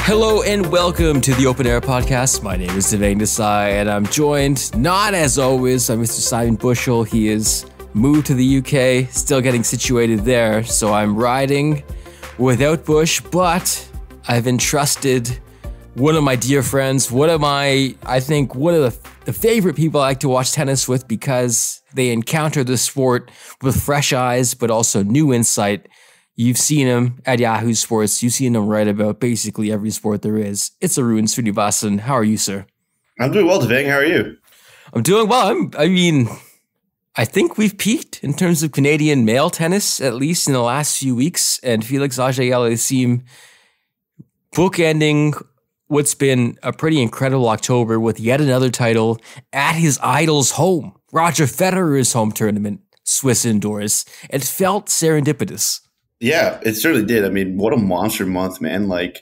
Hello and welcome to the Open Air Podcast. My name is Devang Desai and I'm joined, not as always, by Mr. Simon Bushell. He is moved to the UK, still getting situated there, so I'm riding without Bush, but I've entrusted one of my dear friends, one of the favorite people I like to watch tennis with because they encounter the sport with fresh eyes, but also new insight. You've seen him at Yahoo Sports. You've seen him write about basically every sport there is. It's Arun Srinivasan. How are you, sir? I'm doing well, Devang. How are you? I'm doing well. I think we've peaked in terms of Canadian male tennis, at least in the last few weeks. And Felix Auger-Aliassime bookending what's been a pretty incredible October with yet another title at his idol's home, Roger Federer's home tournament, Swiss indoors. It felt serendipitous. Yeah, it certainly did. I mean, what a monster month, man. Like,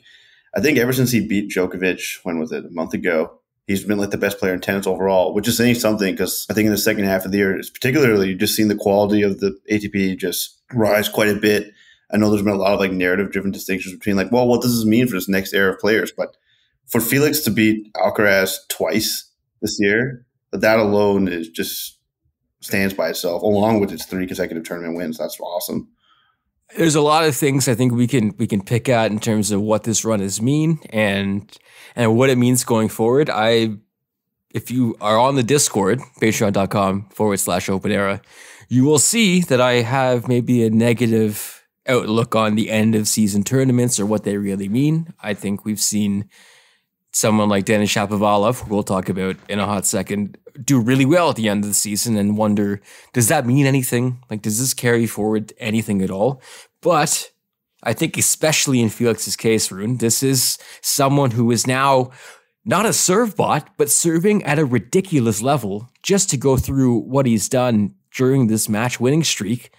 I think ever since he beat Djokovic, when was it, a month ago, he's been like the best player in tennis overall, which is saying something because I think in the second half of the year, particularly, you've just seen the quality of the ATP just rise quite a bit. I know there's been a lot of like narrative-driven distinctions between like, well, what does this mean for this next era of players? But for Felix to beat Alcaraz twice this year, that alone is just stands by itself, along with its 3 consecutive tournament wins. That's awesome. There's a lot of things I think we can pick out in terms of what this run has mean and what it means going forward. If you are on the Discord, patreon.com/openera, you will see that I have maybe a negative outlook on the end of season tournaments or what they really mean. I think we've seen someone like Denis Shapovalov, who we'll talk about in a hot second, do really well at the end of the season and wonder, does that mean anything? Like, does this carry forward anything at all? But I think especially in Felix's case, Rune, this is someone who is now not a serve bot, but serving at a ridiculous level. Just to go through what he's done during this match winning streak,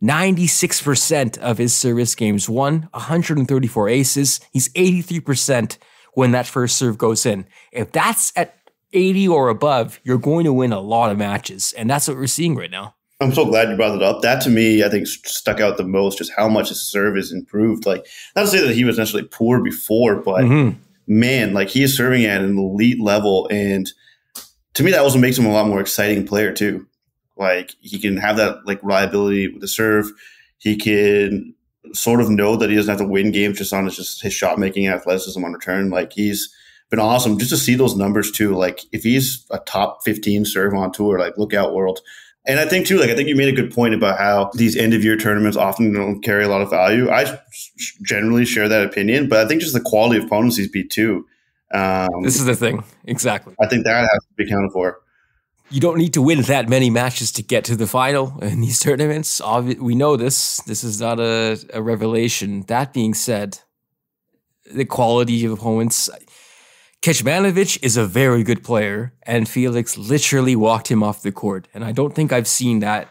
96% of his service games won, 134 aces. He's 83% when that first serve goes in. If that's at 80 or above, you're going to win a lot of matches. And that's what we're seeing right now. I'm so glad you brought it up. That to me, I think stuck out the most, just how much his serve has improved. Like, not to say that he was necessarily poor before, but man, like he is serving at an elite level. And to me, that also makes him a lot more exciting player too. Like he can have that like reliability with the serve. He can sort of know that he doesn't have to win games just on his shot making and athleticism on return. Like he's been awesome just to see those numbers too. Like if he's a top 15 serve on tour, like look out world. And I think too, like I think you made a good point about how these end of year tournaments often don't carry a lot of value. I generally share that opinion, but I think just the quality of opponents he's beat too. This is the thing. Exactly. I think that has to be accounted for. You don't need to win that many matches to get to the final in these tournaments. We know this. This is not a revelation. That being said, the quality of opponents. Kecmanovic is a very good player, and Felix literally walked him off the court. And I don't think I've seen that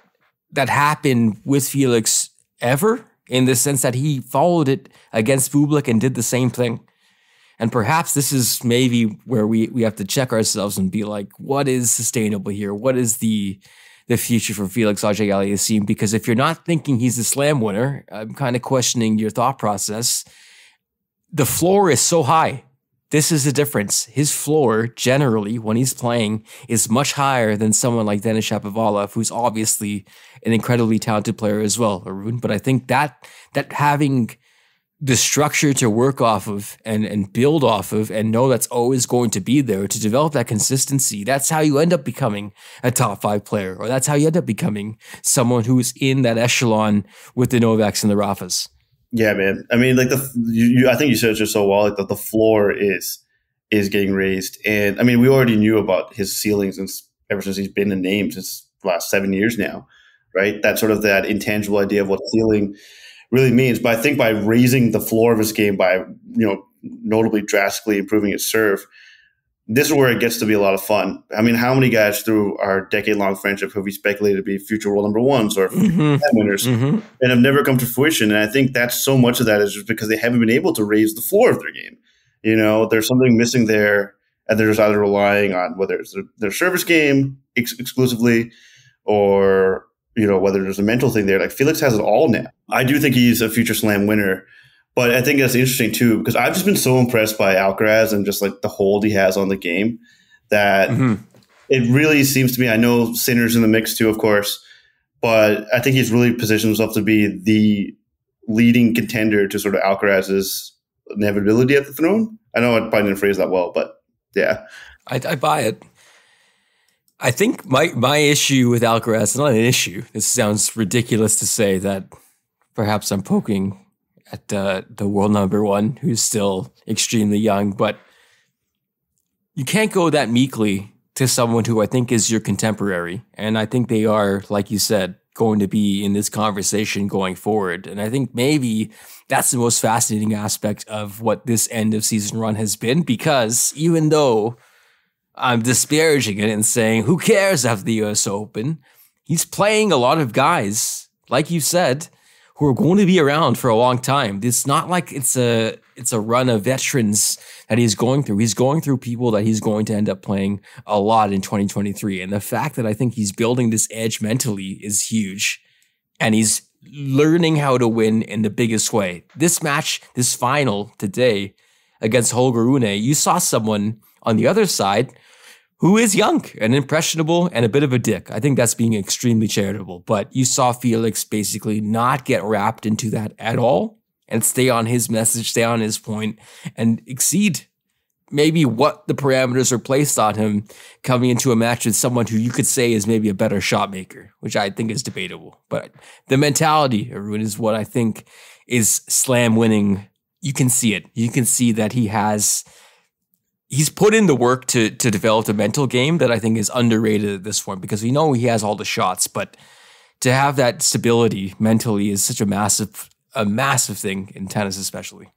happen with Felix ever, in the sense that he followed it against Bublik and did the same thing. And perhaps this is maybe where we have to check ourselves and be like, what is sustainable here? What is the future for Felix Auger-Aliassime? Because if you're not thinking he's a slam winner, I'm kind of questioning your thought process. The floor is so high. This is the difference. His floor, generally, when he's playing, is much higher than someone like Denis Shapovalov, who's obviously an incredibly talented player as well, Arun. But I think that having the structure to work off of and build off of and know that's always going to be there to develop that consistency. That's how you end up becoming a top 5 player, or that's how you end up becoming someone who's in that echelon with the Novaks and the Rafas. Yeah, man. I mean, like I think you said it just so well. Like the floor is getting raised, and I mean, we already knew about his ceiling ever since he's been in names. It's the last 7 years now, right? That sort of that intangible idea of what ceiling really means. But I think by raising the floor of his game by notably drastically improving his serve, this is where it gets to be a lot of fun. I mean, how many guys through our decade-long friendship have we speculated to be future world number ones or winners and have never come to fruition? And I think that's so much of that is just because they haven't been able to raise the floor of their game. There's something missing there, and they're just either relying on whether it's their service game exclusively or whether there's a mental thing there. Like Felix has it all now. I do think he's a future slam winner, But I think that's interesting too, because I've just been so impressed by Alcaraz and just like the hold he has on the game that it really seems to me, I know Sinner's in the mix too, of course, but I think he's really positioned himself to be the leading contender to sort of Alcaraz's inevitability at the throne. I know I probably didn't phrase that well, but yeah. I buy it. I think my issue with Alcaraz is not an issue. This sounds ridiculous to say that perhaps I'm poking at the world number one, who's still extremely young, but you can't go that meekly to someone who I think is your contemporary. And I think they are, like you said, going to be in this conversation going forward. And I think maybe that's the most fascinating aspect of what this end of season run has been, because even though I'm disparaging it and saying, who cares after the US Open, he's playing a lot of guys, like you said, who are going to be around for a long time. It's not like it's a run of veterans that he's going through. He's going through people that he's going to end up playing a lot in 2023. And the fact that I think he's building this edge mentally is huge. And he's learning how to win in the biggest way. This match, this final today against Holger Rune, you saw someone on the other side who is young and impressionable and a bit of a dick. I think that's being extremely charitable. But you saw Felix basically not get wrapped into that at all and stay on his message, stay on his point, and exceed maybe what the parameters are placed on him coming into a match with someone who you could say is maybe a better shot maker, which I think is debatable. But the mentality, Arun, is what I think is slam winning. You can see it. You can see that he's put in the work to develop a mental game that I think is underrated at this point, because we know he has all the shots, but to have that stability mentally is such a massive thing in tennis, especially.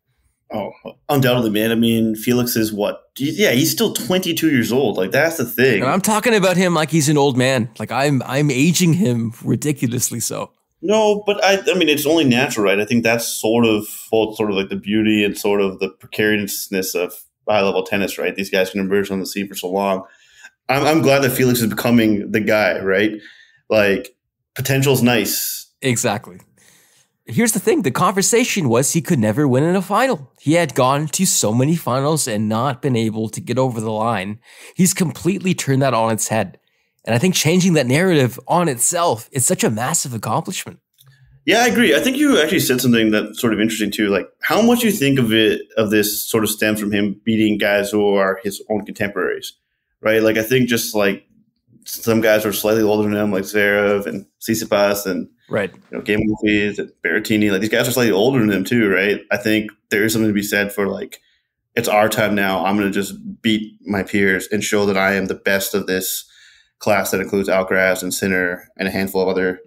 Oh, undoubtedly, man. I mean, Felix is what? Yeah, he's still 22 years old. Like, that's the thing. And I'm talking about him like he's an old man. Like I'm aging him ridiculously so. No, but I mean, it's only natural, right? I think that's sort of like the beauty and sort of the precariousness of high-level tennis, right? These guys can emerge on the scene for so long. I'm glad that Felix is becoming the guy, right? Like, potential's nice. Exactly. Here's the thing. The conversation was he could never win in a final. He had gone to so many finals and not been able to get over the line. He's completely turned that on its head. And I think changing that narrative on itself is such a massive accomplishment. Yeah, I agree. I think you actually said something that's sort of interesting too. Like, how much you think of this sort of stems from him beating guys who are his own contemporaries, right? Like, I think just like some guys are slightly older than him, like Zverev and Tsitsipas and right, Game Movies and Berrettini. Like, these guys are slightly older than him too, right? I think there is something to be said for like, it's our time now. I'm going to just beat my peers and show that I am the best of this class that includes Alcaraz and Sinner and a handful of other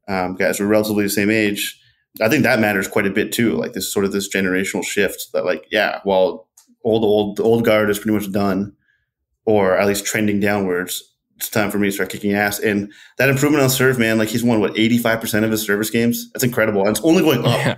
guys who are relatively the same age. I think that matters quite a bit too. Like this sort of this generational shift that, like, yeah, while the old guard is pretty much done, or at least trending downwards, it's time for me to start kicking ass. And that improvement on serve, man, like he's won 85% of his service games. That's incredible, and it's only going up. Yeah,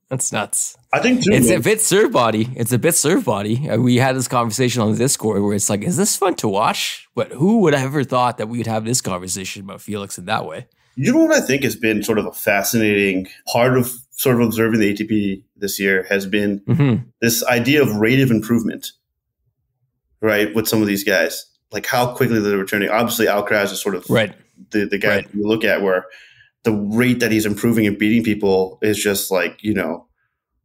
that's nuts. I think too, it's a bit serve body. It's a bit serve body. We had this conversation on the Discord where it's like, is this fun to watch? But who would have ever thought that we would have this conversation about Felix in that way? You know what I think has been sort of a fascinating part of sort of observing the ATP this year has been this idea of rate of improvement, right? With some of these guys, like how quickly they're returning. Obviously, Alcaraz is sort of the guy that you look at where the rate that he's improving and beating people is just like,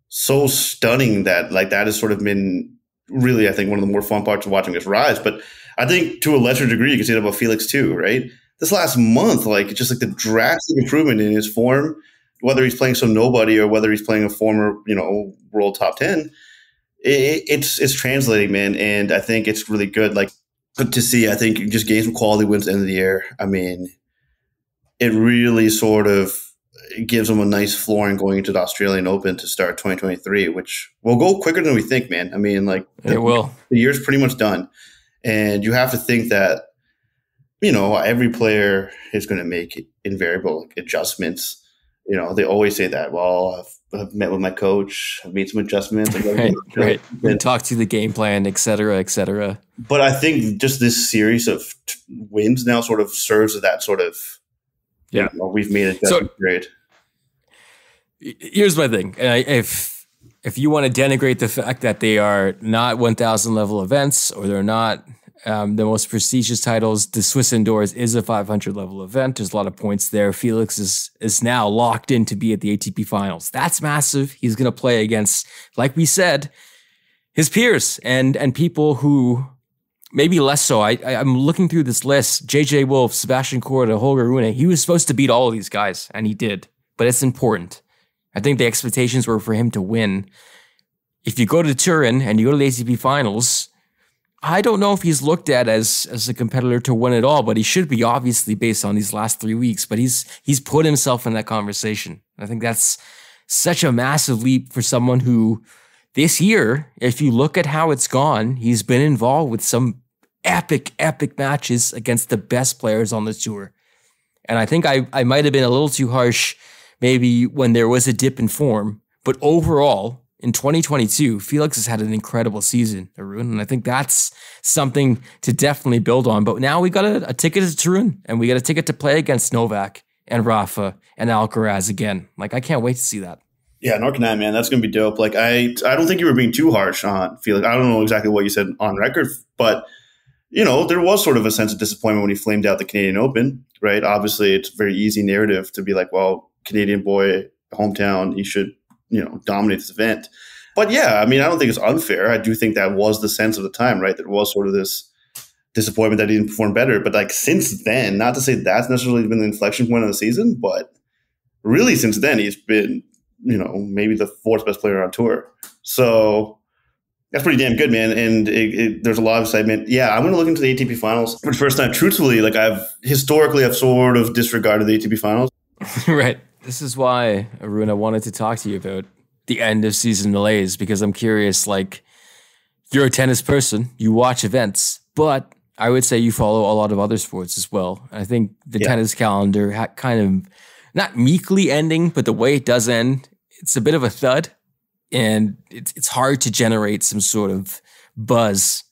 so stunning that like that has sort of been really, I think, one of the more fun parts of watching this rise. But I think to a lesser degree, you can say that about Felix too, right? This last month, like just like the drastic improvement in his form, whether he's playing some nobody or whether he's playing a former, world top 10, it's translating, man. And I think it's really good. Like to see, I think just gains some quality wins at the end of the year. I mean, it really sort of gives him a nice flooring going into the Australian Open to start 2023, which will go quicker than we think, man. I mean, like it will. The year's pretty much done. And you have to think that, every player is going to make invariable adjustments. They always say that. Well, I've met with my coach, I've made some adjustments. Right. We talked to the game plan, et cetera, et cetera. But I think just this series of wins now sort of serves as that sort of, we've made a adjustment grade. Here's my thing. If If you want to denigrate the fact that they are not 1,000 level events or they're not the most prestigious titles, the Swiss Indoors is a 500 level event. There's a lot of points there. Felix is now locked in to be at the ATP finals. That's massive. He's going to play against, like we said, his peers and people who maybe less so. I'm looking through this list. JJ Wolf, Sebastian Korda, Holger Rune. He was supposed to beat all of these guys, and he did. But it's important. I think the expectations were for him to win. If you go to Turin and you go to the ATP finals, I don't know if he's looked at as a competitor to win it all, but he should be, obviously, based on these last 3 weeks. But he's put himself in that conversation. I think that's such a massive leap for someone who, this year, if you look at how it's gone, he's been involved with some epic matches against the best players on the tour. And I think I might have been a little too harsh maybe when there was a dip in form. But overall, in 2022, Felix has had an incredible season, Arun. And I think that's something to definitely build on. But now we got a ticket to Turin, and we got a ticket to play against Novak and Rafa and Alcaraz again. Like, I can't wait to see that. Yeah, Narconon, man, that's going to be dope. Like, I don't think you were being too harsh on Felix. I don't know exactly what you said on record, but, you know, there was sort of a sense of disappointment when he flamed out the Canadian Open, right? Obviously, it's a very easy narrative to be like, well, Canadian boy, hometown, he should, you know, dominate this event. But yeah, I mean, I don't think it's unfair. I do think that was the sense of the time, right? There was sort of this disappointment that he didn't perform better. But like since then, not to say that's necessarily been the inflection point of the season, but really since then, he's been, you know, maybe the fourth best player on tour. So that's pretty damn good, man. And there's a lot of excitement. Yeah, I'm going to look into the ATP finals for the first time. Truthfully, like I've sort of disregarded the ATP finals. Right. This is why, Arun, I wanted to talk to you about the end of season malaise, because I'm curious, like, you're a tennis person, you watch events, but I would say you follow a lot of other sports as well. I think the tennis calendar kind of not meekly ending, but the way it does end, it's a bit of a thud, and it's hard to generate some sort of buzz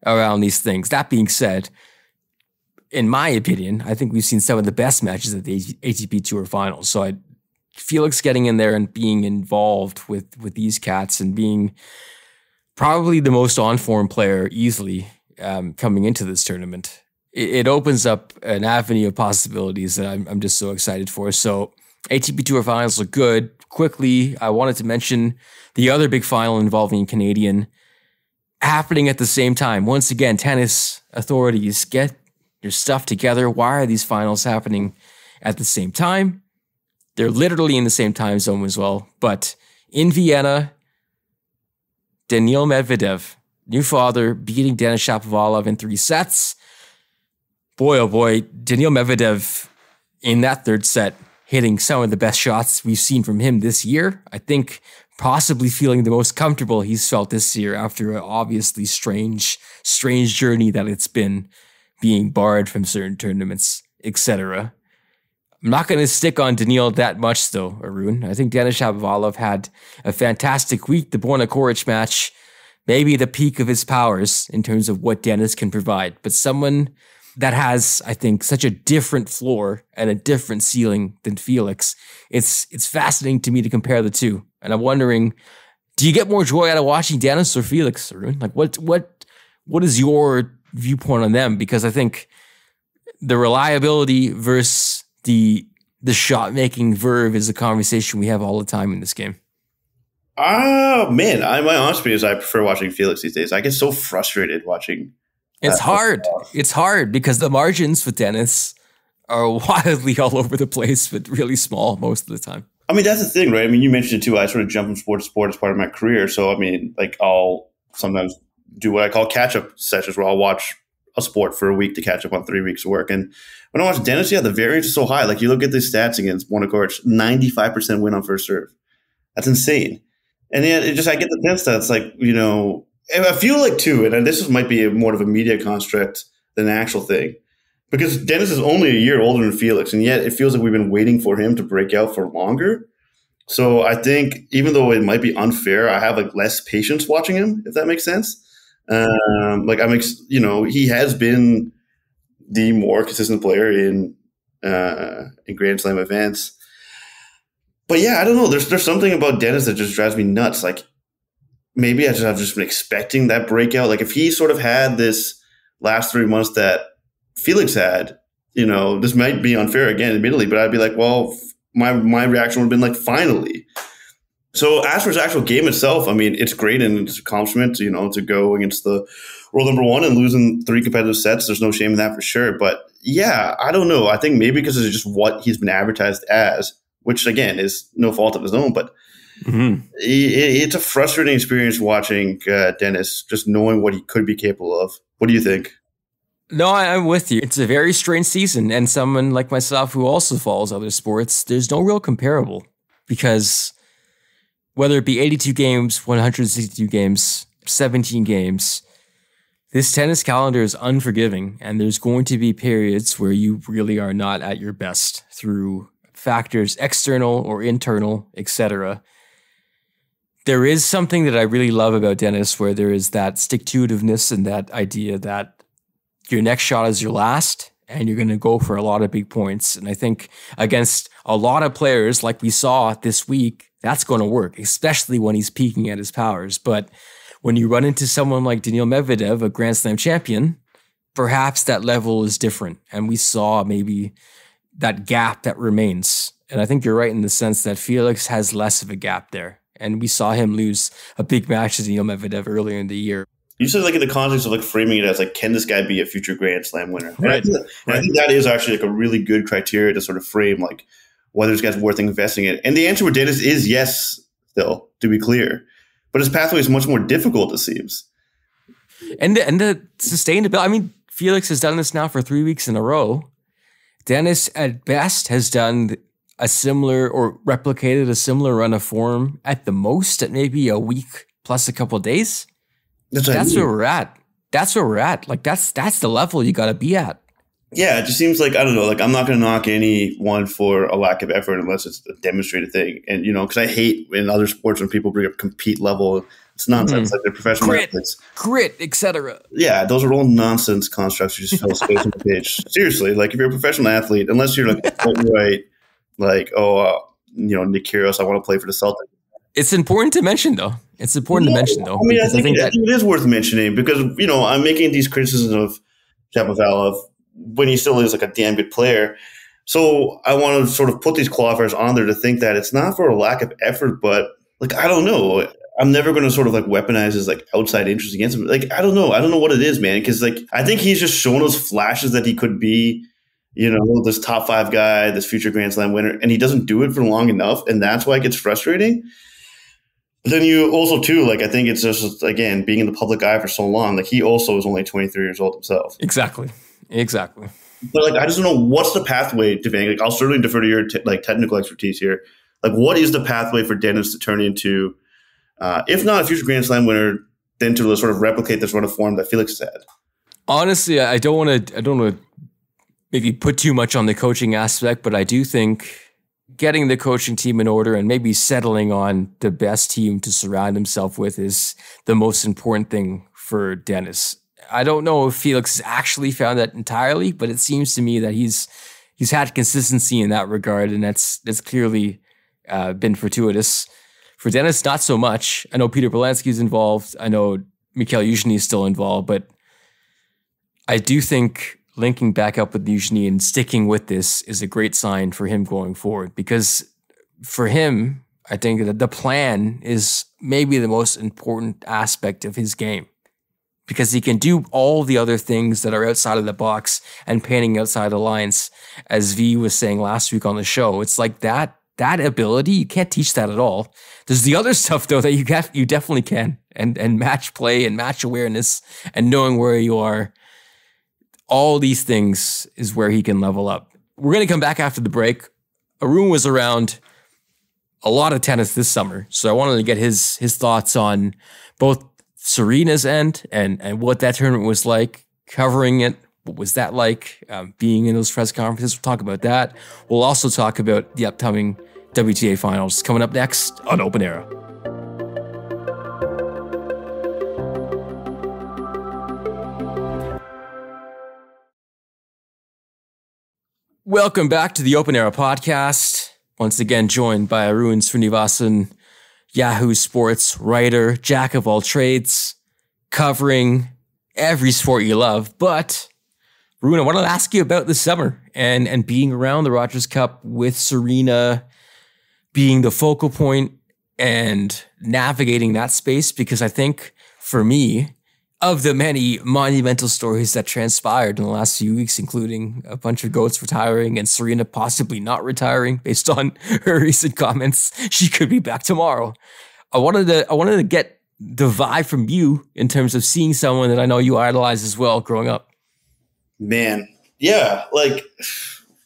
around these things. That being said, in my opinion, I think we've seen some of the best matches at the ATP Tour Finals. So Felix getting in there and being involved with these cats and being probably the most on-form player easily coming into this tournament, it opens up an avenue of possibilities that I'm just so excited for. So ATP Tour Finals look good. Quickly, I wanted to mention the other big final involving a Canadian happening at the same time. Once again, tennis authorities, get your stuff together. Why are these finals happening at the same time? They're literally in the same time zone as well. But in Vienna, Daniil Medvedev, new father, beating Denis Shapovalov in 3 sets. Boy, oh boy, Daniil Medvedev in that third set, hitting some of the best shots we've seen from him this year. I think possibly feeling the most comfortable he's felt this year after an obviously strange journey that it's been, being barred from certain tournaments, etc. I'm not going to stick on Daniil that much, though, Arun. I think Denis Shapovalov had a fantastic week. The Borna Coric match, maybe the peak of his powers in terms of what Denis can provide. But someone that has, I think, such a different floor and a different ceiling than Felix, it's fascinating to me to compare the two. And I'm wondering, do you get more joy out of watching Denis or Felix, Arun? Like, what is your viewpoint on them? Because I think the reliability versus the shot-making verve is a conversation we have all the time in this game. Man, my honest opinion is I prefer watching Felix these days. I get so frustrated watching. It's hard. It's hard because the margins for Denis are wildly all over the place, but really small most of the time. I mean, that's the thing, right? I mean, you mentioned it too. I sort of jump from sport to sport as part of my career. So, I mean, like I'll sometimes do what I call catch-up sessions where I'll watch a sport for a week to catch up on 3 weeks of work. And when I watch Denis, the variance is so high. Like you look at the stats against Borna Coric, 95% win on first serve. That's insane. And yet I get the sense that it's like, you know, I feel like too, and this might be more of a media construct than an actual thing, because Denis is only a year older than Felix, and yet it feels like we've been waiting for him to break out for longer. So I think even though it might be unfair, I have like less patience watching him, if that makes sense. He has been the more consistent player in Grand Slam events. But yeah, I don't know. There's something about Dennis that just drives me nuts. Like maybe I've just been expecting that breakout. Like if he sort of had this last 3 months that Felix had, this might be unfair again, admittedly, but I'd be like, well, my reaction would have been like, finally. So as for his actual game itself, I mean, it's great and it's an accomplishment, to go against the world number one and losing 3 competitive sets. There's no shame in that for sure. But yeah, I don't know. I think maybe because it's just what he's been advertised as, which again is no fault of his own, but it's a frustrating experience watching Dennis, just knowing what he could be capable of. What do you think? No, I'm with you. It's a very strange season. And someone like myself who also follows other sports, there's no real comparable because whether it be 82 games, 162 games, 17 games, this tennis calendar is unforgiving. And there's going to be periods where you really are not at your best through factors external or internal, etc. There is something that I really love about Dennis where there is that stick-to-itiveness and that idea that your next shot is your last and you're going to go for a lot of big points. And I think against a lot of players like we saw this week, that's going to work, especially when he's peaking at his powers. But when you run into someone like Daniil Medvedev, a Grand Slam champion, perhaps that level is different. And we saw maybe that gap that remains. And I think you're right in the sense that Felix has less of a gap there. And we saw him lose a big match to Daniil Medvedev earlier in the year. You said like in the context of like framing it as like, can this guy be a future Grand Slam winner? Right. And I think that is actually like a really good criteria to sort of frame like whether this guy's worth investing in. And the answer with Dennis is yes, still, to be clear. But his pathway is much more difficult, it seems. And the sustainability, I mean, Felix has done this now for 3 weeks in a row. Dennis, at best, has done a similar or replicated a similar run of form at the most at maybe a week plus a couple of days. That's where we're at. That's where we're at. Like that's the level you got to be at. Yeah, it just seems like, I don't know, like I'm not going to knock anyone for a lack of effort unless it's a demonstrated thing. And, because I hate in other sports when people bring up compete level, it's nonsense. Like they're professional athletes. Grit, etc. Yeah, those are all nonsense constructs. You just fill space on the page. Seriously, like if you're a professional athlete, unless you're like right, like, Nick Kyrgios, I want to play for the Celtics. It's important to mention, though. I mean, I think it is worth mentioning because, I'm making these criticisms of Shapovalov when he still is like a damn good player. So I want to sort of put these qualifiers on there to think that it's not for a lack of effort, but like, I don't know. I'm never going to sort of like weaponize his like outside interest against him. Like, I don't know. I don't know what it is, man. Cause like, I think he's just shown us flashes that he could be, this top 5 guy, this future Grand Slam winner, and he doesn't do it for long enough. And that's why it gets frustrating. But then you also too, like, I think it's just, again, being in the public eye for so long, like he also is only 23 years old himself. Exactly. But like, I just don't know what's the pathway to Van. Like, I'll certainly defer to your technical expertise here. Like, what is the pathway for Dennis to turn into, if not a future Grand Slam winner, then to sort of replicate this run of form that Felix has had? Honestly, I don't want to maybe put too much on the coaching aspect, but I do think getting the coaching team in order and maybe settling on the best team to surround himself with is the most important thing for Dennis. I don't know if Felix has actually found that entirely, but it seems to me that he's had consistency in that regard, and that's clearly been fortuitous. For Dennis, not so much. I know Peter Belansky's involved. I know Mikhail Yuzhny is still involved, but I do think linking back up with Yuzhny and sticking with this is a great sign for him going forward, because for him, I think that the plan is maybe the most important aspect of his game, because he can do all the other things that are outside of the box and painting outside the lines. As V was saying last week on the show, it's like that ability, you can't teach that at all. There's the other stuff though that you definitely can, and match play and match awareness and knowing where you are. All these things is where he can level up. We're going to come back after the break. Arun was around a lot of tennis this summer, so I wanted to get his thoughts on both Serena's end and what that tournament was like, covering it. What was that like, being in those press conferences? We'll talk about that. We'll also talk about the upcoming WTA finals coming up next on Open Era. Welcome back to the Open Era podcast. once again joined by Arun Srinivasan, Yahoo Sports writer, jack of all trades, covering every sport you love. But Arun, I want to ask you about the summer and being around the Rogers Cup with Serena being the focal point and navigating that space, because I think for me, of the many monumental stories that transpired in the last few weeks, including a bunch of GOATs retiring and Serena possibly not retiring based on her recent comments, she could be back tomorrow. I wanted to get the vibe from you in terms of seeing someone that I know you idolized as well growing up. Man, yeah, like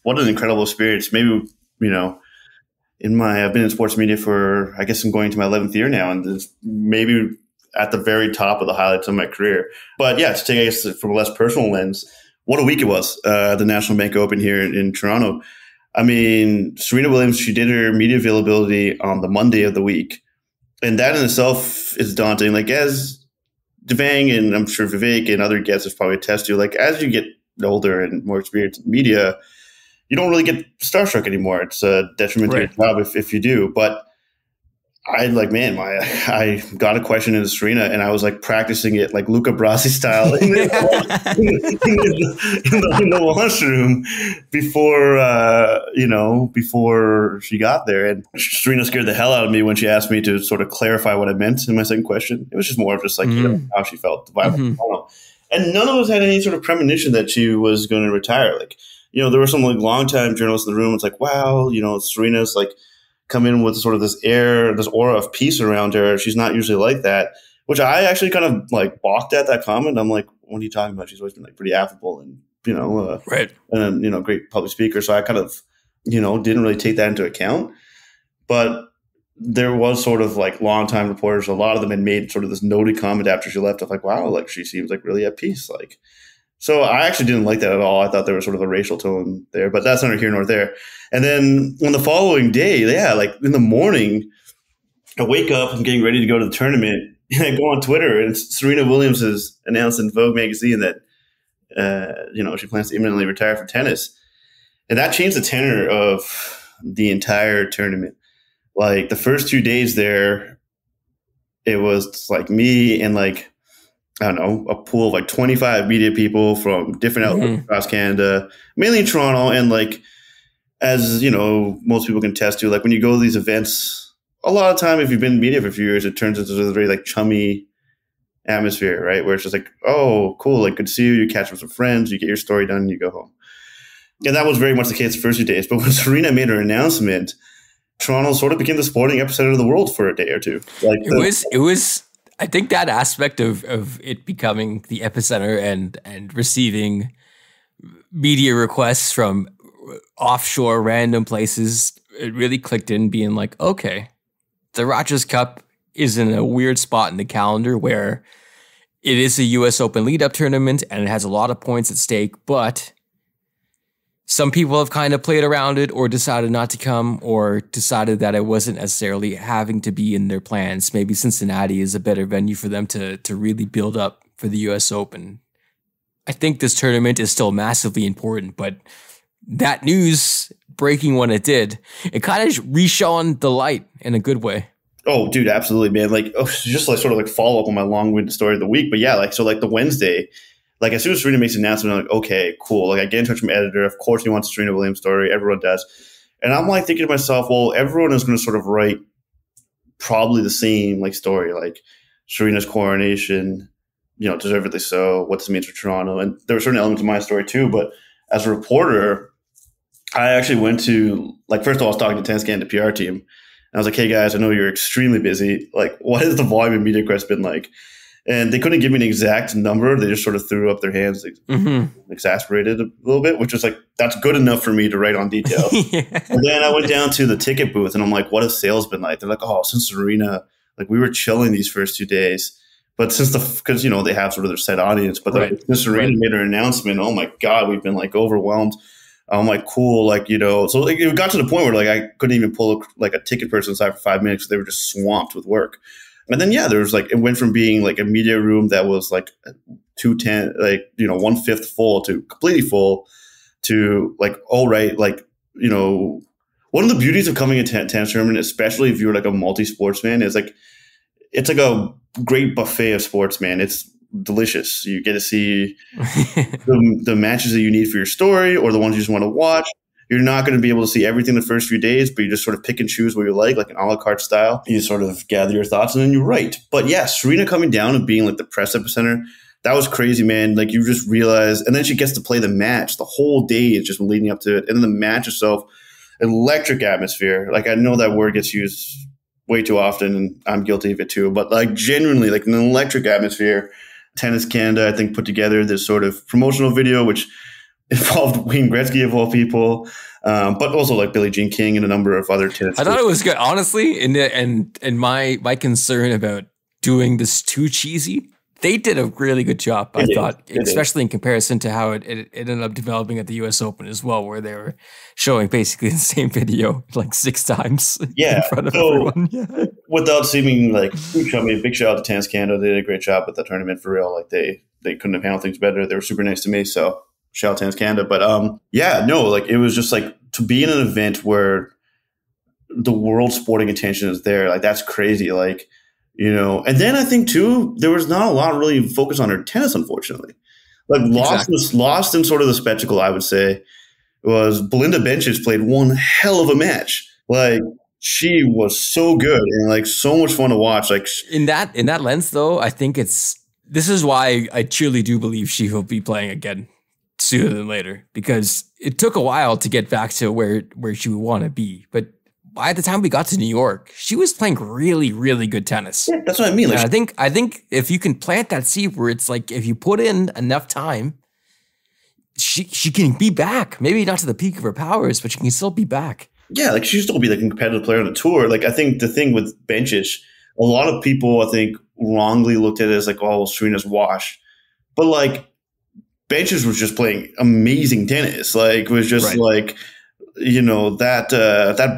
what an incredible experience. Maybe, I've been in sports media for, I guess I'm going to my 11th year now, and it's maybe at the very top of the highlights of my career. But yeah, to take, I guess, from a less personal lens, what a week it was, the National Bank Open here in Toronto. I mean, Serena Williams, she did her media availability on the Monday of the week. And that in itself is daunting. Like, as Devang and I'm sure Vivek and other guests have probably attest to, like, as you get older and more experienced in media, you don't really get starstruck anymore. It's a detriment to your job if you do. But I I got a question into Serena, and I was like practicing it like Luca Brasi style in the washroom before she got there. And Serena scared the hell out of me when she asked me to sort of clarify what I meant in my second question. It was just more of just like how she felt. The vibe. And none of us had any sort of premonition that she was going to retire. Like, there were some like longtime journalists in the room. It's like, wow, Serena's like come in with sort of this aura of peace around her. She's not usually like that, which I actually kind of like balked at that comment. I'm like, what are you talking about? She's always been like pretty affable and, and great public speaker. So I kind of, didn't really take that into account. But there was sort of like longtime reporters. A lot of them had made sort of this noted comment after she left of like, wow, like she seems like really at peace. Like, so I actually didn't like that at all. I thought there was sort of a racial tone there, but that's neither here nor there. And then on the following day, like in the morning, I wake up, I'm getting ready to go to the tournament, and I go on Twitter, and Serena Williams has announced in Vogue magazine that, she plans to imminently retire from tennis. And that changed the tenor of the entire tournament. Like the first 2 days there, it was like me and like, I don't know, a pool of like 25 media people from different outlets across Canada, mainly in Toronto. And like, as most people can attest to, like when you go to these events, a lot of time, if you've been in media for a few years, it turns into a very like chummy atmosphere, right? Where it's just like, oh, cool, like good to see you. You catch up with some friends, you get your story done, and you go home. And that was very much the case the first few days. But when Serena made her announcement, Toronto sort of became the sporting epicenter of the world for a day or two. Like it was. I think that aspect of it becoming the epicenter and receiving media requests from offshore random places, it really clicked in, being like, okay, the Rogers Cup is in a weird spot in the calendar where it is a US Open lead-up tournament and it has a lot of points at stake, but some people have kind of played around it or decided not to come or decided that it wasn't necessarily having to be in their plans. Maybe Cincinnati is a better venue for them to really build up for the US Open. I think this tournament is still massively important, but that news breaking when it did, it kind of reshone the light in a good way. Oh, dude, absolutely, man. Like, just like sort of like follow up on my long-winded story of the week. But yeah, like, so like the Wednesday, like as soon as Serena makes an announcement, I'm like, okay, cool. Like I get in touch with my editor. Of course he wants a Serena Williams story. Everyone does. And I'm like thinking to myself, well, everyone is going to sort of write probably the same like story, like Serena's coronation, deservedly so. What does it mean for Toronto? And there were certain elements of my story too. But as a reporter, I actually went to, like, first of all, I was talking to Tennis Canada PR team. And I was like, hey guys, I know you're extremely busy. Like, what has the volume of media requests been like? And they couldn't give me an exact number. They just sort of threw up their hands, exasperated a little bit, which was like, that's good enough for me to write on detail. Yeah. And then I went down to the ticket booth and I'm like, what has sales been like? They're like, oh, since Serena, like we were chilling these first 2 days. But since because, they have sort of their set audience, but since Serena made her announcement, oh my God, we've been like overwhelmed. I'm like, cool, like, so like, it got to the point where like I couldn't even pull like a ticket person aside for 5 minutes. They were just swamped with work. And then, there was like, it went from being like a media room that was like 210, like, 1/5 full to completely full to like, all right, like, one of the beauties of coming to tennis tournament, especially if you're like a multi-sports man, is like it's like a great buffet of sports, man. It's delicious. You get to see the matches that you need for your story or the ones you just want to watch. You're not going to be able to see everything the first few days, but you just sort of pick and choose what you like an a la carte style. You sort of gather your thoughts and then you write. But yeah, Serena coming down and being like the press epicenter, that was crazy, man. Like you just realize, and then she gets to play the match. The whole day is just leading up to it. And then the match itself, electric atmosphere. Like I know that word gets used way too often and I'm guilty of it too, but like genuinely like an electric atmosphere. Tennis Canada, I think, put together this sort of promotional video, which involved Wayne Gretzky of all people, but also like Billie Jean King and a number of other tennis. I thought it was good, honestly. And my concern about doing this too cheesy, they did a really good job. I thought, especially in comparison to how it ended up developing at the U.S. Open as well, where they were showing basically the same video like 6 times in front of everyone. Yeah. Without seeming like, I mean, big shout out to Tennis Canada. They did a great job with the tournament for real. Like they couldn't have handled things better. They were super nice to me. So shout out to Tennis Canada. But yeah, no, like it was just like to be in an event where the world sporting attention is there. Like that's crazy. Like, you know, and then I think too, there was not a lot really focus on her tennis, unfortunately. Like lost in sort of the spectacle, I would say, was Belinda Bencic played one hell of a match. Like she was so good and like so much fun to watch. Like in that lens, though, I think this is why I truly do believe she will be playing again sooner than later, because it took a while to get back to where she would want to be. But by the time we got to New York, she was playing really, really good tennis. Yeah, that's what I mean. Like I think if you can plant that seed where it's like if you put in enough time, she can be back. Maybe not to the peak of her powers, but she can still be back. Yeah, like she should still be like a competitive player on the tour. Like I think the thing with Bencic, a lot of people I think wrongly looked at it as like, oh, well, Serena's washed. But like Bencic was just playing amazing tennis. Like it was just like, you know, that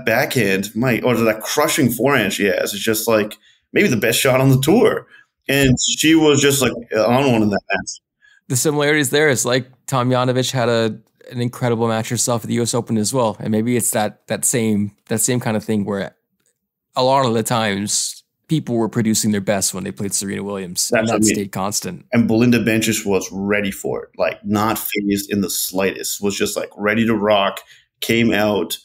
backhand, or that crushing forehand she has is just like maybe the best shot on the tour. And she was just like on one in that match. The similarities there is like Tomljanovic had an incredible match herself at the U.S. Open as well, and maybe it's that same kind of thing where a lot of the times people were producing their best when they played Serena Williams, and that stayed constant. And Belinda Bencic was ready for it, like not phased in the slightest. Was just like ready to rock. Came out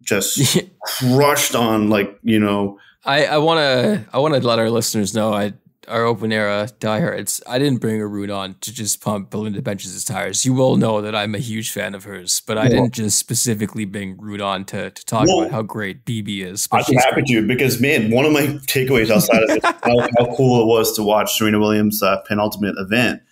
just crushed on, like, you know. I wanna let our listeners know our open era diehards, I didn't bring Arun on to just pump Belinda Bencic's tires. You will know that I'm a huge fan of hers, but I didn't just specifically bring Arun on to talk about how great BB is. I'm happy to, because, man, one of my takeaways outside of it, how cool it was to watch Serena Williams' penultimate event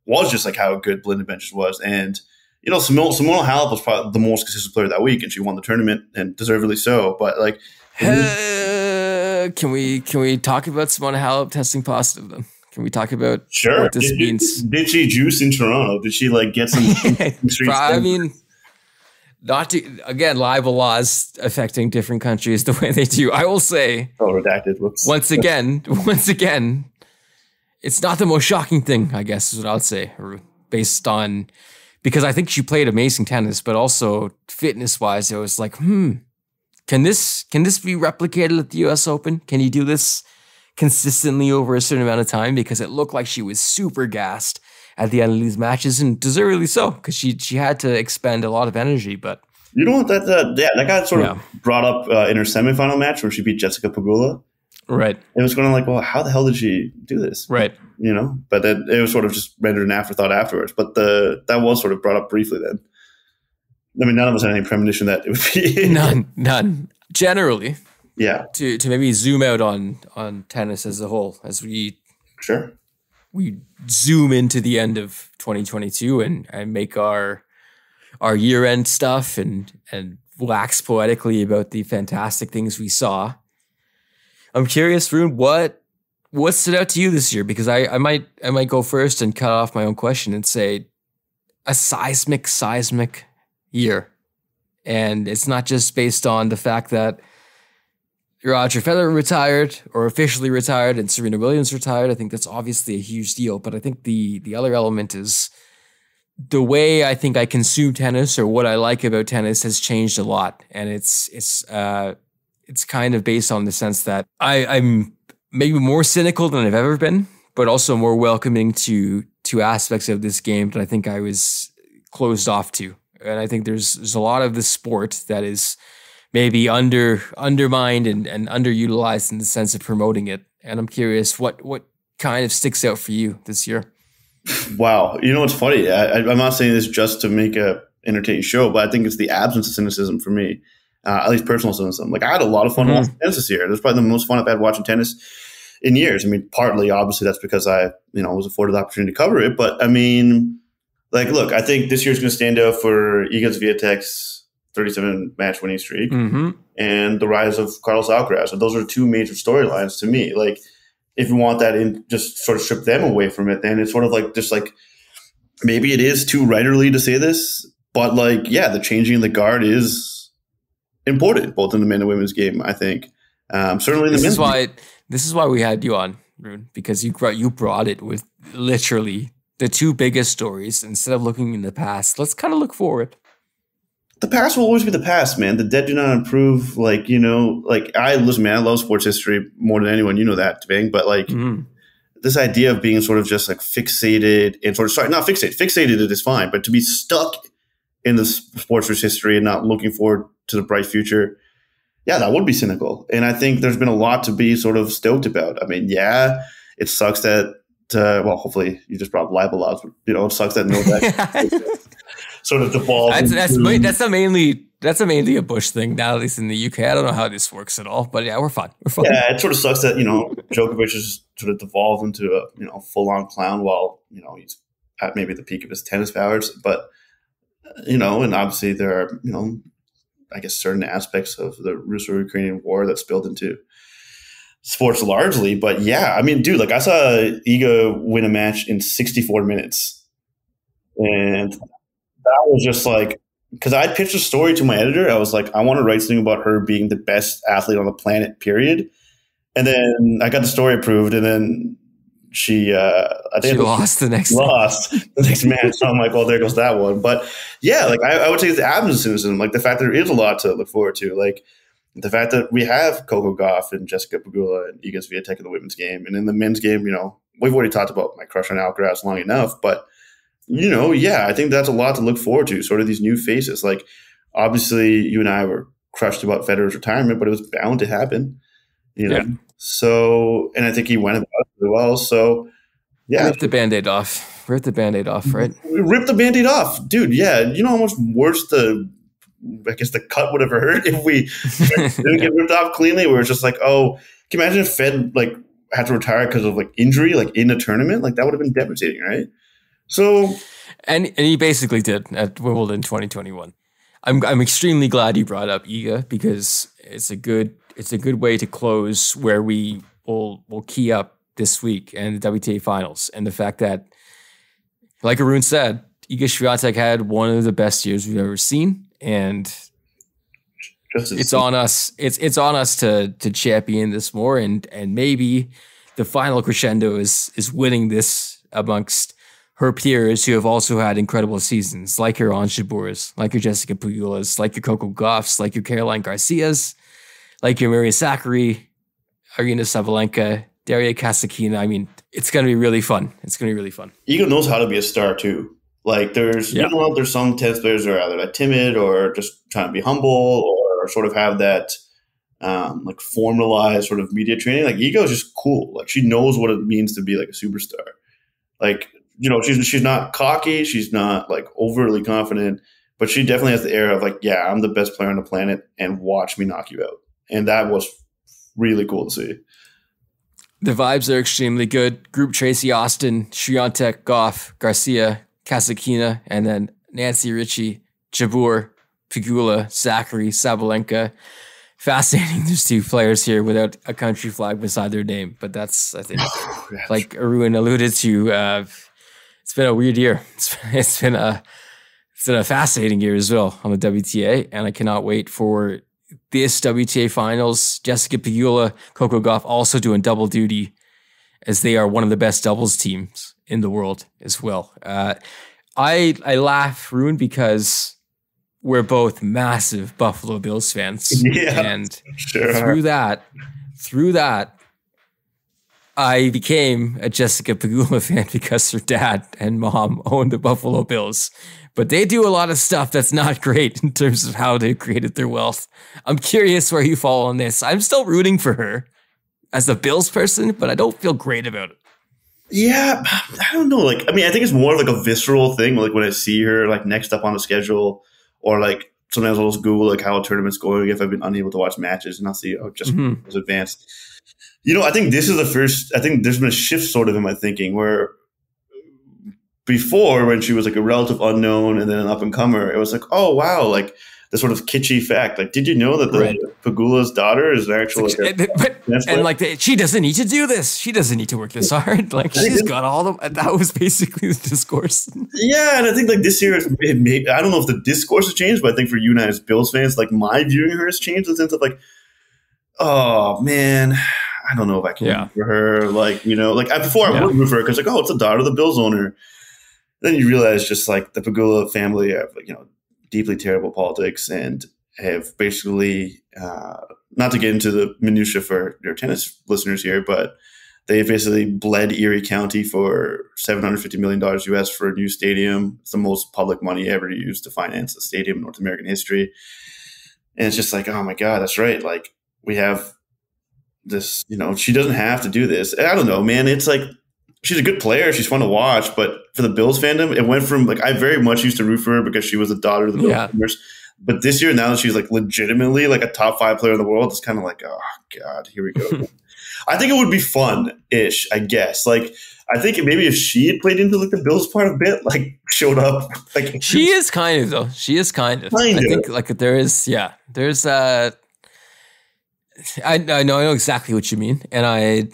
was just like how good Belinda Bencic was. And, you know, Simona Halep was probably the most consistent player that week, and she won the tournament, and deservedly so. But, like, can we talk about Simona Halep testing positive then? Can we talk about what this means? Did she juice in Toronto? Did she like get some? I mean, not to, again, libel laws affecting different countries the way they do. I will say, redacted. Whoops. Once again, it's not the most shocking thing, I guess, is what I would say, based on, because I think she played amazing tennis, but also fitness wise, it was like, Can this be replicated at the U.S. Open? Can you do this consistently over a certain amount of time? Because it looked like she was super gassed at the end of these matches, and deservedly so, because she had to expend a lot of energy. But you know what? That got sort of brought up in her semifinal match where she beat Jessica Pegula. Right. It was going like, well, how the hell did she do this? Right. You know, but it was sort of just rendered an afterthought afterwards. But that was sort of brought up briefly then. I mean, none of us had any premonition that it would be none. Generally, yeah. To maybe zoom out on tennis as a whole, as we zoom into the end of 2022 and make our year end stuff and wax poetically about the fantastic things we saw. I'm curious, Rune, what stood out to you this year? Because I might go first and cut off my own question and say a seismic year. And it's not just based on the fact that Roger Federer retired or officially retired and Serena Williams retired. I think that's obviously a huge deal. But I think the other element is the way I think I consume tennis or what I like about tennis has changed a lot, and it's kind of based on the sense that I'm maybe more cynical than I've ever been, but also more welcoming to aspects of this game that I think I was closed off to. And I think there's a lot of the sport that is maybe undermined and underutilized in the sense of promoting it. And I'm curious what kind of sticks out for you this year. Wow. You know what's funny? I'm not saying this just to make a entertaining show, but I think it's the absence of cynicism for me, at least personal cynicism. Like, I had a lot of fun watching tennis this year. It was probably the most fun I've had watching tennis in years. I mean, partly, obviously, that's because I, was afforded the opportunity to cover it. But I mean, like, look, I think this year's going to stand out for Iga Swiatek's 37 match winning streak and the rise of Carlos Alcaraz. So those are two major storylines to me. Like, if you want that in, just sort of strip them away from it, then it's sort of like, just like, maybe it is too writerly to say this, but like, yeah, the changing of the guard is important, both in the men and women's game, I think. Certainly in the men's game. This is why we had you on, Rune, because you brought it with literally the two biggest stories. Instead of looking in the past, let's kind of look forward. The past will always be the past, man. The dead do not improve. Like, I love sports history more than anyone. You know that, Bang. But like this idea of being sort of just like fixated and not fixated. Fixated it is fine, but to be stuck in the sports history and not looking forward to the bright future, yeah, that would be cynical. And I think there's been a lot to be sort of stoked about. I mean, yeah, it sucks that, hopefully you just brought up libel laws, but, it sucks that Novak sort of devolved. That's mainly a Bush thing now, at least in the UK. I don't know how this works at all, but yeah, we're fine. Yeah, it sort of sucks that, Djokovic has sort of devolved into a, full-on clown while, he's at maybe the peak of his tennis powers. But, and obviously there are, I guess certain aspects of the Russo-Ukrainian war that spilled into sports largely. But yeah, I mean, dude, like I saw Iga win a match in 64 minutes. And that was just like, because I pitched a story to my editor. I was like, I want to write something about her being the best athlete on the planet, period. And then I got the story approved, and then she lost the next match. So I'm like, well, there goes that one. But yeah, like I would say it's the absence of cynicism, like the fact that there is a lot to look forward to, like the fact that we have Coco Gauff and Jessica Pegula and Iga Swiatek in the women's game, and in the men's game, we've already talked about my crush on Alcaraz long enough, but yeah, I think that's a lot to look forward to. Sort of these new faces, like obviously you and I were crushed about Federer's retirement, but it was bound to happen, Yeah. So, and I think he went about it really well. So, yeah. Rip the Band-Aid off, right? Rip the Band-Aid off. Dude, yeah. You know how much worse the cut would have hurt if we didn't get ripped off cleanly? Where it's just like, oh, can you imagine if Fed like had to retire because of like injury, like in a tournament? Like that would have been devastating, right? So, and he basically did at Wimbledon 2021. I'm extremely glad you brought up Iga, because it's a good way to close where we'll key up this week and the WTA finals, and the fact that, like Arun said, Iga Swiatek had one of the best years we've ever seen, and it's on us. It's on us to champion this more, and maybe the final crescendo is winning this amongst her peers who have also had incredible seasons, like your Ons Jabeur's, like your Jessica Pegulas, like your Coco Gauffs, like your Caroline Garcias, like your Maria Sakkari, Aryna Sabalenka, Daria Kasatkina. It's going to be really fun. Iga knows how to be a star too. Like there's some tennis players that are either like timid or just trying to be humble or sort of have that like formalized sort of media training. Like Iga is just cool. Like she knows what it means to be like a superstar. Like, she's not cocky. She's not like overly confident, but she definitely has the air of like, yeah, I'm the best player on the planet and watch me knock you out. And that was really cool to see. The vibes are extremely good. Group Tracy Austin, Swiatek, Gauff, Garcia, Kasatkina, and then Nancy Richie, Jabeur, Pegula, Sakkari, Sabalenka. Fascinating, there's two players here without a country flag beside their name. But that's, I think, like Arun alluded to, it's been a weird year. It's been a fascinating year as well on the WTA, and I cannot wait for this WTA finals. Jessica Pegula, Coco Gauff also doing double duty, as they are one of the best doubles teams in the world as well. I laugh, Rune, because we're both massive Buffalo Bills fans. Yeah, and sure. through that, I became a Jessica Pegula fan because her dad and mom own the Buffalo Bills. But they do a lot of stuff that's not great in terms of how they created their wealth. I'm curious where you fall on this. I'm still rooting for her as a Bills person, but I don't feel great about it. Yeah, I don't know. Like, I mean, I think it's more like a visceral thing. Like when I see her like next up on the schedule, or like sometimes I'll just Google like how a tournament's going if I've been unable to watch matches, and I'll see just was advanced. I think this is the first. I think there's been a shift sort of in my thinking where before, when she was like a relative unknown and then an up and comer, it was like, oh wow, like the sort of kitschy fact. Like, did you know that the Pegula's daughter is actually she doesn't need to do this. She doesn't need to work this hard. Like she's got all the. That was basically the discourse. Yeah, and I think like this year, I don't know if the discourse has changed, but I think for you and I as Bills fans, like my viewing her has changed in the sense of like, oh man, I don't know if I can root for her. Like before I would root for her because like, oh, it's the daughter of the Bills owner. Then you realize just like the Pegula family have deeply terrible politics and have basically not to get into the minutia for your tennis listeners here, but they basically bled Erie County for $750 million US for a new stadium. It's the most public money ever used to finance a stadium in North American history. And it's just like, oh my God, that's right. Like we have this, she doesn't have to do this. I don't know, man. It's like, she's a good player. She's fun to watch. But for the Bills fandom, it went from like, I very much used to root for her because she was the daughter of the Bills owners. But this year, now that she's like legitimately like a top 5 player in the world, it's kind of like, oh God, here we go. I think it would be fun-ish, I guess. Like, I think maybe if she had played into like the Bills part a bit, like showed up, like she is kind of though. She is kind of. I think like there is, there's I know exactly what you mean, and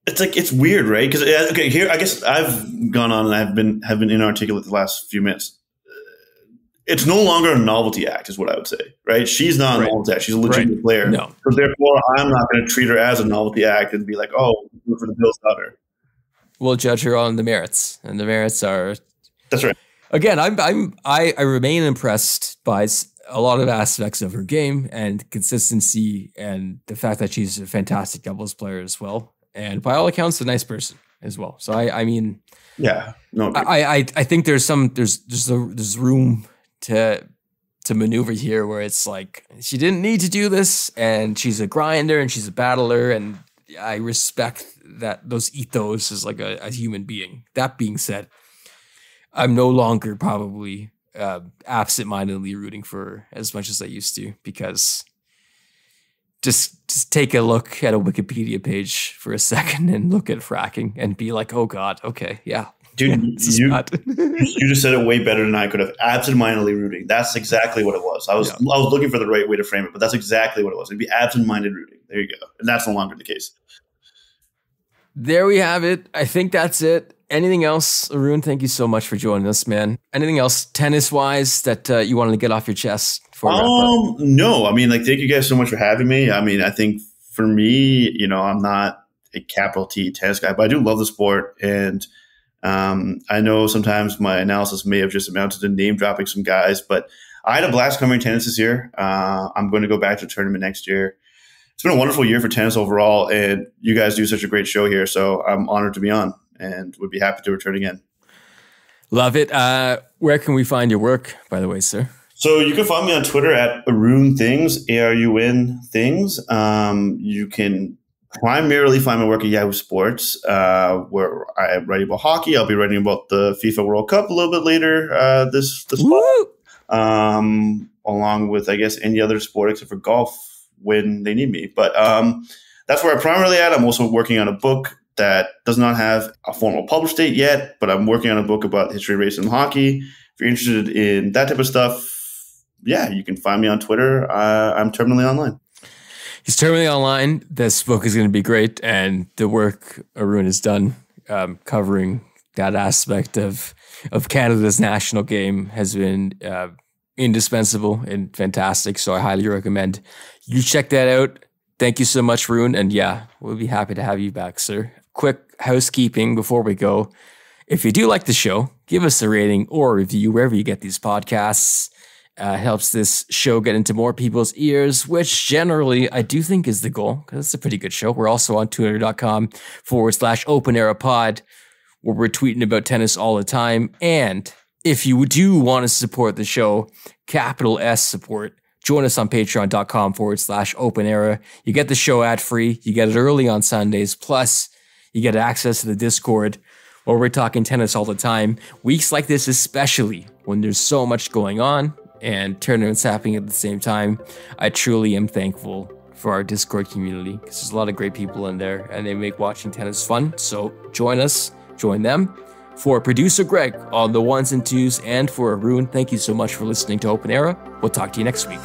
it's like it's weird, right? Because here I guess I've gone on and have been inarticulate the last few minutes. It's no longer a novelty act, is what I would say, right? She's not a novelty act; she's a legitimate player. No, so therefore, I'm not going to treat her as a novelty act and be like, "Oh, for the Bills' daughter." We'll judge her on the merits, and the merits are. That's right. Again, I remain impressed by a lot of aspects of her game and consistency, and the fact that she's a fantastic doubles player as well. And by all accounts, a nice person as well. So I mean, yeah, no, I think there's room to maneuver here where it's like she didn't need to do this, and she's a grinder and she's a battler, and I respect that those ethos as like a human being. That being said, I'm no longer probably absent-mindedly rooting for her as much as I used to, because just take a look at a Wikipedia page for a second and look at fracking and be like, oh God, okay, yeah. Dude, you just said it way better than I could have. Absent-mindedly rooting. That's exactly what it was. I was looking for the right way to frame it, but that's exactly what it was. It'd be absent-minded rooting. There you go. And that's no longer the case. There we have it. I think that's it. Anything else, Arun? Thank you so much for joining us, man. Anything else tennis-wise that you wanted to get off your chest? No. I mean, like, thank you guys so much for having me. I mean, I think for me, I'm not a capital T tennis guy, but I do love the sport. And I know sometimes my analysis may have just amounted to name dropping some guys, but I had a blast covering tennis this year. I'm going to go back to the tournament next year. It's been a wonderful year for tennis overall, and you guys do such a great show here. So I'm honored to be on and would be happy to return again. Love it. Where can we find your work, by the way, sir? So you can find me on Twitter at Arun Things, ARUN Things. You can primarily find my work at Yahoo Sports, where I'm writing about hockey. I'll be writing about the FIFA World Cup a little bit later this fall, along with, I guess, any other sport except for golf when they need me. But that's where I'm primarily at. I'm also working on a book that does not have a formal published date yet, but I'm working on a book about the history of racism in hockey. If you're interested in that type of stuff, yeah, you can find me on Twitter. I'm Terminally Online. He's terminally online. This book is going to be great, and the work Arun has done covering that aspect of Canada's national game has been indispensable and fantastic. So I highly recommend you check that out. Thank you so much, Arun, and yeah, we'll be happy to have you back, sir. Quick housekeeping before we go. If you do like the show, give us a rating or a review wherever you get these podcasts. Helps this show get into more people's ears, which generally I do think is the goal, because it's a pretty good show. We're also on twitter.com/openarapod, where we're tweeting about tennis all the time. And if you do want to support the show, capital S support, join us on patreon.com/openera. You get the show ad-free. You get it early on Sundays. Plus, you get access to the Discord, where we're talking tennis all the time. Weeks like this, especially when there's so much going on and tournaments happening at the same time, I truly am thankful for our Discord community, because there's a lot of great people in there and they make watching tennis fun. So join us, join them. For producer Greg on the ones and twos, and for Arun, thank you so much for listening to Open Era. We'll talk to you next week.